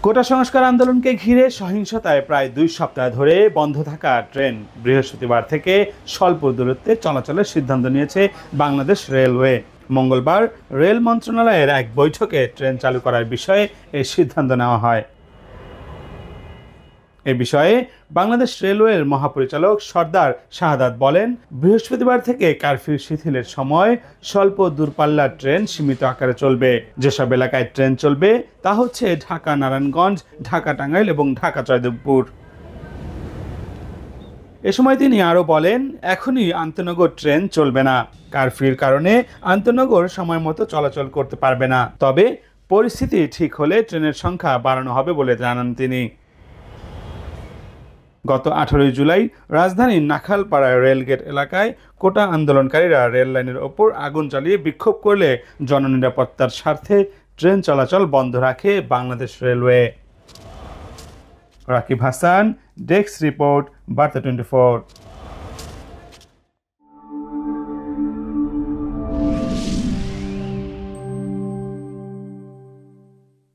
কোটা সংস্কার আন্দোলনকে ঘিরে সহিংসতায় প্রায় ২ সপ্তাহ ধরে বন্ধ থাকা ট্রেন বৃহস্পতিবার থেকে স্বল্প দূরত্বে চলাচলের সিদ্ধান্ত নিয়েছে বাংলাদেশ রেলওয়ে। মঙ্গলবার রেল মন্ত্রণালয়ের এক বৈঠকে ট্রেন চালু করার বিষয়ে এই সিদ্ধান্ত নেওয়া হয়। এ বিষয়ে বাংলাদেশ রেলওয়ের মহাপরিচালক সর্দার শাহাদাত বলেন, বৃহস্পতিবার থেকে কারফিউ শিথিলের সময় স্বল্প দূরপাল্লার ট্রেন সীমিত আকারে চলবে। যেসব এলাকায় ট্রেন চলবে তা হচ্ছে ঢাকা নারায়ণগঞ্জ, ঢাকা টাঙ্গাইল এবং ঢাকা জয়দেবপুর। এ সময় তিনি আরও বলেন, এখনই আন্তনগর ট্রেন চলবে না। কারফিউর কারণে আন্তনগর সময় মতো চলাচল করতে পারবে না। তবে পরিস্থিতি ঠিক হলে ট্রেনের সংখ্যা বাড়ানো হবে বলে জানান তিনি। গত 18 জুলাই রাজধানীর নাখালপাড়া রেলগেট এলাকায় কোটা আন্দোলনকারীরা রেল লাইনের ওপর আগুন জ্বালিয়ে বিক্ষোভ করলে জননিরাপত্তার স্বার্থে ট্রেন চলাচল বন্ধ রাখে Bangladesh railway. Rakib Hasan, desk report, বার্তা 24।